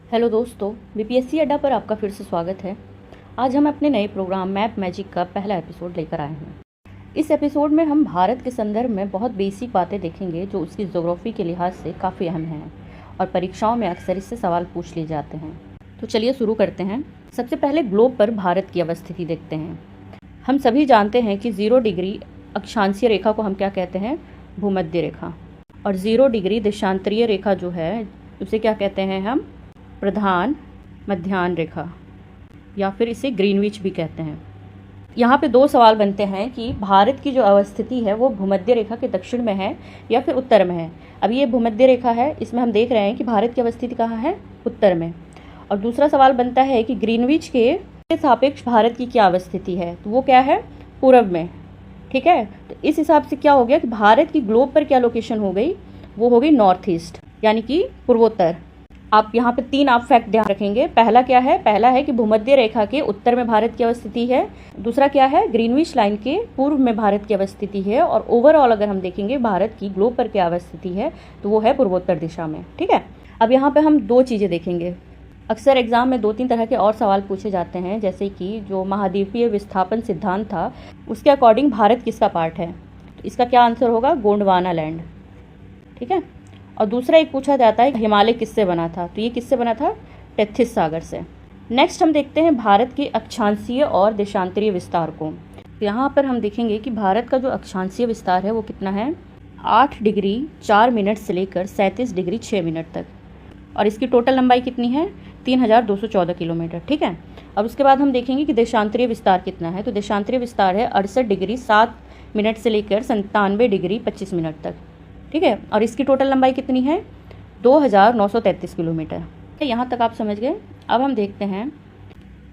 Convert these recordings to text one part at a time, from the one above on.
Hello दोस्तों, BPSC अड्डा पर आपका फिर से स्वागत है। आज हम अपने नए प्रोग्राम मैप मैजिक का पहला एपिसोड लेकर आए हैं। इस एपिसोड में हम भारत के संदर्भ में बहुत बेसिक बातें देखेंगे जो उसकी ज्योग्राफी के लिहाज से काफ़ी अहम हैं और परीक्षाओं में अक्सर इससे सवाल पूछ लिए जाते हैं। तो चलिए शुरू करते हैं। सबसे पहले ग्लोब पर भारत की अवस्थिति देखते हैं। हम सभी जानते हैं कि 0 डिग्री अक्षांशीय रेखा को हम क्या कहते हैं? भूमध्य रेखा। और 0 डिग्री देशांतरीय रेखा जो है उसे क्या कहते हैं हम? प्रधान मध्याह्न रेखा, या फिर इसे ग्रीनविच भी कहते हैं। यहाँ पे दो सवाल बनते हैं कि भारत की जो अवस्थिति है वो भूमध्य रेखा के दक्षिण में है या फिर उत्तर में है। अब ये भूमध्य रेखा है, इसमें हम देख रहे हैं कि भारत की अवस्थिति कहाँ है? उत्तर में। और दूसरा सवाल बनता है कि ग्रीनविच के सापेक्ष भारत की क्या अवस्थिति है? तो वो क्या है? पूर्व में। ठीक है, तो इस हिसाब से क्या हो गया कि भारत की ग्लोब पर क्या लोकेशन हो गई? वो हो गई नॉर्थ ईस्ट, यानी कि पूर्वोत्तर। आप यहाँ पे 3 आप फैक्ट ध्यान रखेंगे। पहला क्या है? पहला है कि भूमध्य रेखा के उत्तर में भारत की अवस्थिति है। दूसरा क्या है? ग्रीनविच लाइन के पूर्व में भारत की अवस्थिति है। और ओवरऑल अगर हम देखेंगे भारत की ग्लोब पर क्या अवस्थिति है तो वो है पूर्वोत्तर दिशा में। ठीक है, अब यहाँ पे हम 2 चीज़ें देखेंगे। अक्सर एग्जाम में 2-3 तरह के और सवाल पूछे जाते हैं, जैसे कि जो महाद्वीपीय विस्थापन सिद्धांत था उसके अकॉर्डिंग भारत किसका पार्ट है? तो इसका क्या आंसर होगा? गोंडवाना लैंड। ठीक है, और दूसरा एक पूछा जाता है हिमालय किससे बना था? तो ये किससे बना था? टेथिस सागर से। नेक्स्ट हम देखते हैं भारत के अक्षांशीय और देशांतरीय विस्तार को। यहाँ पर हम देखेंगे कि भारत का जो अक्षांशीय विस्तार है वो कितना है? 8 डिग्री 4 मिनट से लेकर 37 डिग्री 6 मिनट तक। और इसकी टोटल लंबाई कितनी है? 3214 किलोमीटर। ठीक है, अब उसके बाद हम देखेंगे कि देशांतरीय विस्तार कितना है। तो देशांतरीय विस्तार है 68 डिग्री 7 मिनट से लेकर 97 डिग्री 25 मिनट तक। ठीक है, और इसकी टोटल लंबाई कितनी है? 2933 किलोमीटर। यहाँ तक आप समझ गए। अब हम देखते हैं,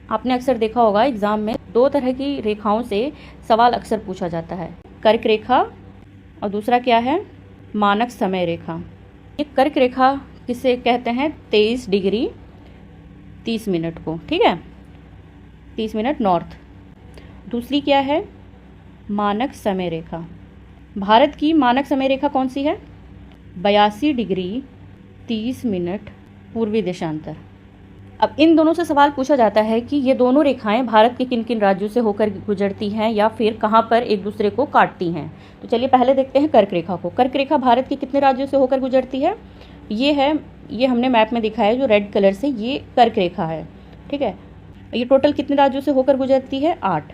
आपने अक्सर देखा होगा एग्जाम में 2 तरह की रेखाओं से सवाल अक्सर पूछा जाता है, कर्क रेखा और दूसरा क्या है? मानक समय रेखा। ये कर्क रेखा किसे कहते हैं? 23 डिग्री 30 मिनट को। ठीक है, 30 मिनट नॉर्थ। दूसरी क्या है? मानक समय रेखा। भारत की मानक समय रेखा कौन सी है? 82 डिग्री 30 मिनट पूर्वी देशांतर। अब इन दोनों से सवाल पूछा जाता है कि ये दोनों रेखाएं भारत के किन किन राज्यों से होकर गुजरती हैं या फिर कहाँ पर एक दूसरे को काटती हैं। तो चलिए पहले देखते हैं कर्क रेखा को। कर्क रेखा भारत के कितने राज्यों से होकर गुजरती है? ये हमने मैप में दिखाया है जो रेड कलर से, ये कर्क रेखा है। ठीक है, ये टोटल कितने राज्यों से होकर गुजरती है? 8।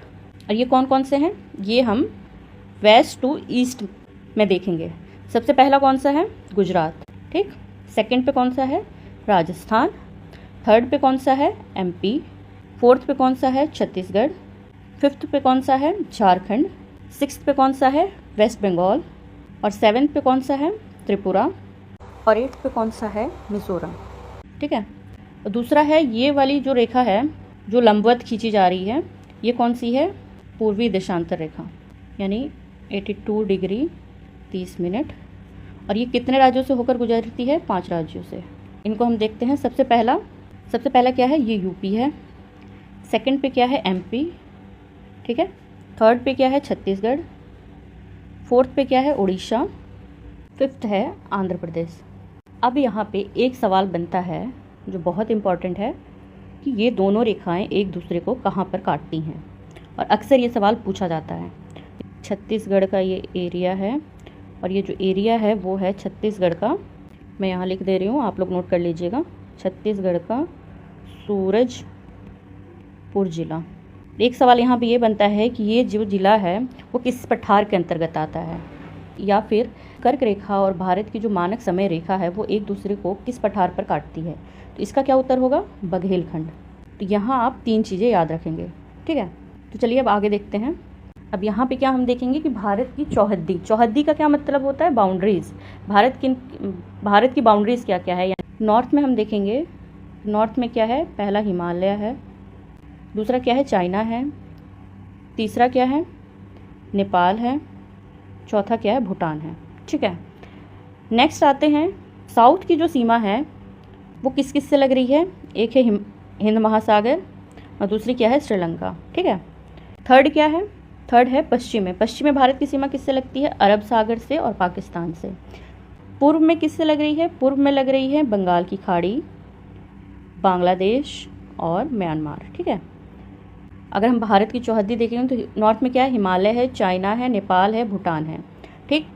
और ये कौन कौन से हैं? ये हम वेस्ट टू ईस्ट में देखेंगे। सबसे पहला कौन सा है? गुजरात। ठीक, सेकंड पे कौन सा है? राजस्थान। थर्ड पे कौन सा है? एमपी। फोर्थ पे कौन सा है? छत्तीसगढ़। फिफ्थ पे कौन सा है? झारखंड। सिक्स्थ पे कौन सा है? वेस्ट बंगाल। और सेवेंथ पे कौन सा है? त्रिपुरा। और एट्थ पे कौन सा है? मिजोरम। ठीक है, और दूसरा है ये वाली जो रेखा है जो लंबवत खींची जा रही है, ये कौन सी है? पूर्वी देशांतर रेखा, यानी 82 डिग्री 30 मिनट। और ये कितने राज्यों से होकर गुजरती है? 5 राज्यों से। इनको हम देखते हैं। सबसे पहला क्या है? ये यूपी है। सेकंड पे क्या है? एमपी। ठीक है, थर्ड पे क्या है? छत्तीसगढ़। फोर्थ पे क्या है? उड़ीसा। फिफ्थ है आंध्र प्रदेश। अब यहाँ पे एक सवाल बनता है जो बहुत इम्पॉर्टेंट है कि ये दोनों रेखाएं एक दूसरे को कहाँ पर काटती हैं, और अक्सर ये सवाल पूछा जाता है। छत्तीसगढ़ का ये एरिया है और ये जो एरिया है वो है छत्तीसगढ़ का, मैं यहाँ लिख दे रही हूँ, आप लोग नोट कर लीजिएगा, छत्तीसगढ़ का सूरजपुर जिला। एक सवाल यहाँ पे ये बनता है कि ये जो जिला है वो किस पठार के अंतर्गत आता है, या फिर कर्क रेखा और भारत की जो मानक समय रेखा है वो एक दूसरे को किस पठार पर काटती है। तो इसका क्या उत्तर होगा? बघेलखंड। तो यहाँ आप 3 चीज़ें याद रखेंगे। ठीक है, तो चलिए अब आगे देखते हैं। अब यहाँ पे क्या हम देखेंगे कि भारत की चौहद्दी का क्या मतलब होता है? बाउंड्रीज। भारत की बाउंड्रीज क्या क्या है? नॉर्थ में हम देखेंगे, नॉर्थ में क्या है? पहला हिमालय है, दूसरा क्या है? चाइना है, तीसरा क्या है? नेपाल है, चौथा क्या है? भूटान है। ठीक है, नेक्स्ट आते हैं, साउथ की जो सीमा है वो किस किस से लग रही है? एक है हिंद महासागर और दूसरी क्या है? श्रीलंका। ठीक है, थर्ड क्या है? थर्ड है पश्चिम में। पश्चिम में भारत की सीमा किससे लगती है? अरब सागर से और पाकिस्तान से। पूर्व में किससे लग रही है? पूर्व में लग रही है बंगाल की खाड़ी। बांग्लादेश और म्यांमार। ठीक है, अगर हम भारत की चौहद्दी देखेंगे तो नॉर्थ में क्या है, हिमालय है, चाइना है, नेपाल है, भूटान है। ठीक,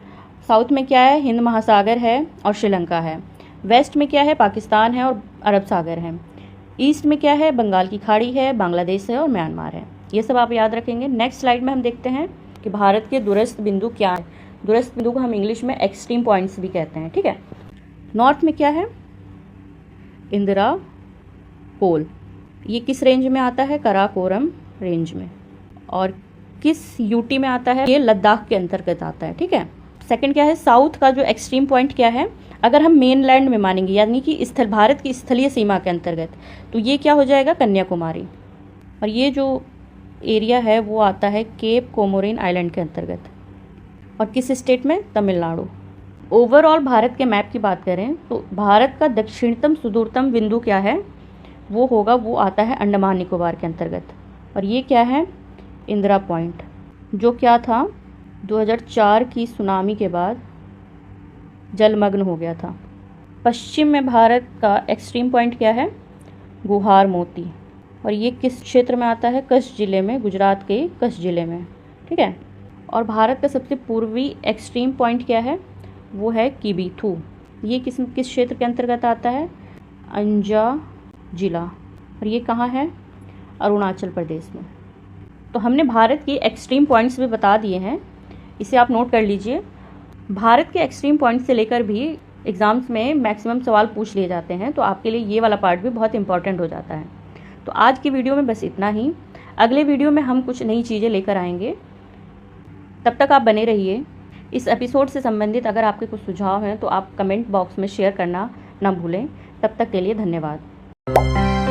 साउथ में क्या है, हिंद महासागर है और श्रीलंका है। वेस्ट में क्या है, पाकिस्तान है और अरब सागर है। ईस्ट में क्या है, बंगाल की खाड़ी है, बांग्लादेश है और म्यांमार है। ये सब आप याद रखेंगे। नेक्स्ट स्लाइड में हम देखते हैं कि भारत के दूरस्थ बिंदु क्या है। दूरस्थ बिंदु को हम इंग्लिश में एक्सट्रीम पॉइंट्स भी कहते हैं। ठीक है, नॉर्थ में क्या है, इंदिरा पोल, ये किस रेंज में आता है, कराकोरम रेंज में। और किस यूटी में आता है, ये लद्दाख के अंतर्गत आता है। ठीक है, सेकंड क्या है, साउथ का जो एक्सट्रीम पॉइंट क्या है, अगर हम मेन लैंड में मानेंगे यानी कि स्थल भारत की स्थलीय सीमा के अंतर्गत, तो ये क्या हो जाएगा, कन्याकुमारी। और ये जो एरिया है वो आता है केप कोमोरिन आइलैंड के अंतर्गत। और किस स्टेट में, तमिलनाडु। ओवरऑल भारत के मैप की बात करें तो भारत का दक्षिणतम सुदूरतम बिंदु क्या है, वो होगा, वो आता है अंडमान निकोबार के अंतर्गत। और ये क्या है, इंदिरा पॉइंट, जो क्या था 2004 की सुनामी के बाद जलमग्न हो गया था। पश्चिम में भारत का एक्सट्रीम पॉइंट क्या है, गुहार मोती। और ये किस क्षेत्र में आता है, कच्छ जिले में, गुजरात के कच्छ जिले में। ठीक है, और भारत का सबसे पूर्वी एक्सट्रीम पॉइंट क्या है, वो है किबीथू। ये किस क्षेत्र के अंतर्गत आता है, अंजा जिला। और ये कहाँ है, अरुणाचल प्रदेश में। तो हमने भारत की एक्सट्रीम पॉइंट्स भी बता दिए हैं, इसे आप नोट कर लीजिए। भारत के एक्सट्रीम पॉइंट से लेकर भी एग्ज़ाम्स में मैक्सिमम सवाल पूछ लिए जाते हैं, तो आपके लिए ये वाला पार्ट भी बहुत इंपॉर्टेंट हो जाता है। तो आज की वीडियो में बस इतना ही। अगले वीडियो में हम कुछ नई चीज़ें लेकर आएंगे, तब तक आप बने रहिए। इस एपिसोड से संबंधित अगर आपके कुछ सुझाव हैं तो आप कमेंट बॉक्स में शेयर करना ना भूलें। तब तक के लिए धन्यवाद।